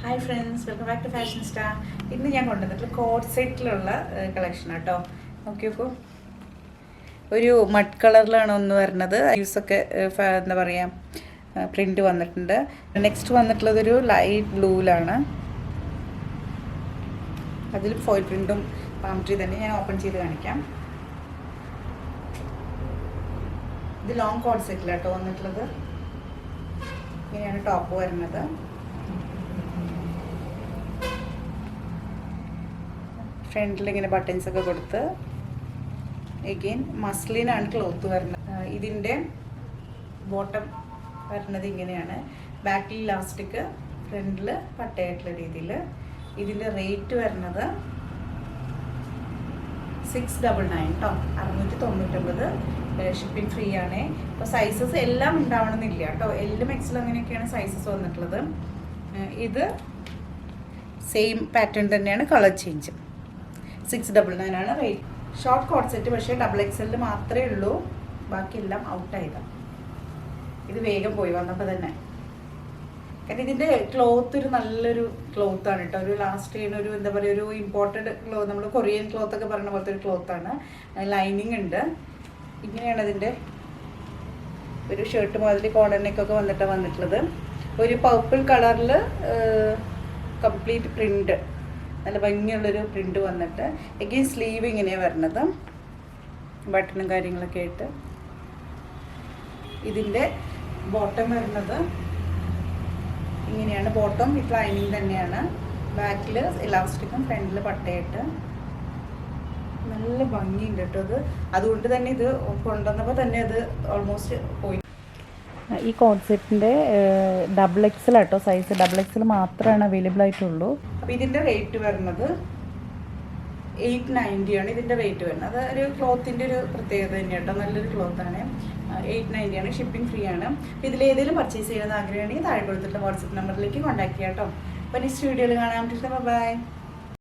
Hi friends, welcome back to fashion star. ഇന്ന് ഞാൻ കൊണ്ടുവന്നിട്ടുള്ള കോഡ് സെറ്റിലുള്ള കളക്ഷൻ കേട്ടോ. നോക്കി നോക്കൂ, ഒരു മഡ് കളറിലാണ് ഒന്ന് വരുന്നത്. യൂസൊക്കെ എന്താ പറയുക, പ്രിൻ്റ് വന്നിട്ടുണ്ട്. നെക്സ്റ്റ് വന്നിട്ടുള്ളതൊരു ലൈറ്റ് ബ്ലൂവിലാണ്. അതിൽ ഫോയിൽ പ്രിൻറ്റും പാം ട്രീ തന്നെ. ഞാൻ ഓപ്പൺ ചെയ്ത് കാണിക്കാം. ഇത് ലോങ് കോഡ് സെറ്റിലാട്ടോ വന്നിട്ടുള്ളത്. ഇങ്ങനെയാണ് ടോപ്പ് വരുന്നത്. ഫ്രണ്ടിൽ ഇങ്ങനെ ബട്ടൺസ് ഒക്കെ കൊടുത്ത് എഗെയിൻ മസ്ലിനാണ് ക്ലോത്ത് വരുന്നത്. ഇതിൻ്റെ ബോട്ടം വരുന്നത് ഇങ്ങനെയാണ്. ബാക്കിൽ ഇലാസ്റ്റിക്, ഫ്രണ്ടിൽ പട്ടയായിട്ടുള്ള രീതിയിൽ. ഇതിൻ്റെ റേറ്റ് വരുന്നത് 699 കേട്ടോ, 699. ഷിപ്പിംഗ് ഫ്രീ ആണ്. ഇപ്പോൾ സൈസസ് എല്ലാം ഉണ്ടാവണമെന്നില്ല കേട്ടോ. എല്ലും എക്സലും അങ്ങനെയൊക്കെയാണ് സൈസസ് വന്നിട്ടുള്ളത്. ഇത് സെയിം പാറ്റേൺ തന്നെയാണ്, കളർ ചേഞ്ച്. 699 ആണ് റേറ്റ്. ഷോർട്ട് കോട്ട് സെറ്റ് പക്ഷേ XXL മാത്രമേ ഉള്ളൂ, ബാക്കിയെല്ലാം ഔട്ടായതാണ്. ഇത് വേഗം പോയി വന്നപ്പോൾ തന്നെ. കാരണം ഇതിൻ്റെ ക്ലോത്ത് ഒരു നല്ലൊരു ക്ലോത്താണ് കേട്ടോ. ഒരു ലാസ്റ്റ് ചെയ്യുന്ന ഒരു എന്താ പറയുക, ഒരു ഇമ്പോർട്ടഡ് ക്ലോത്ത്, നമ്മൾ കൊറിയൻ ക്ലോത്തൊക്കെ പറയുന്ന പോലത്തെ ഒരു ക്ലോത്താണ്. ലൈനിങ് ഉണ്ട്. ഇങ്ങനെയാണ് അതിൻ്റെ ഒരു ഷർട്ട് മാതിരി കോർണറിനൊക്കെ വന്നിട്ടുള്ളത്. ഒരു പർപ്പിൾ കളറിൽ കംപ്ലീറ്റ് പ്രിൻ്റ്, നല്ല ഭംഗിയുള്ളൊരു പ്രിൻ്റ് വന്നിട്ട് എഗെയിൻ സ്ലീവ് ഇങ്ങനെയാണ് വരുന്നത്, ബട്ടണും കാര്യങ്ങളൊക്കെ ആയിട്ട്. ഇതിൻ്റെ ബോട്ടം വരുന്നത് ഇങ്ങനെയാണ്. ബോട്ടം വിത്ത് ലൈനിങ് തന്നെയാണ്. ബാക്കിൽ ഇലാസ്റ്റിക്കും ഫ്രണ്ടിൽ പട്ടയായിട്ട് നല്ല ഭംഗിയുണ്ട് കേട്ടോ ഇത്. അതുകൊണ്ട് തന്നെ ഇത് കൊണ്ടുവന്നപ്പോൾ തന്നെ അത് ഓൾമോസ്റ്റ് പോയി. ഈ കോഡ് സെറ്റിൻ്റെ XXL ആട്ടോ സൈസ്. XXL മാത്രമാണ് അവൈലബിൾ ആയിട്ടുള്ളൂ. അപ്പോൾ ഇതിൻ്റെ റേറ്റ് വരുന്നത് 890 ആണ് ഇതിൻ്റെ റേറ്റ് വരുന്നത്. അത് ഒരു ക്ലോത്തിൻ്റെ ഒരു പ്രത്യേകത തന്നെയാണ് കേട്ടോ. നല്ലൊരു ക്ലോത്താണ്. 890 ആണ്. ഷിപ്പിംഗ് ഫ്രീ ആണ്. അപ്പോൾ ഇതിലേതെങ്കിലും പർച്ചേസ് ചെയ്യണമെന്ന് ആഗ്രഹമാണെങ്കിൽ താഴെ കൊടുത്തിട്ടുള്ള വാട്സപ്പ് നമ്പറിലേക്ക് കോൺടാക്ട് ചെയ്യാം കേട്ടോ. അപ്പോൾ നെക്സ്റ്റ് വീഡിയോയിൽ കാണാം. ബൈ.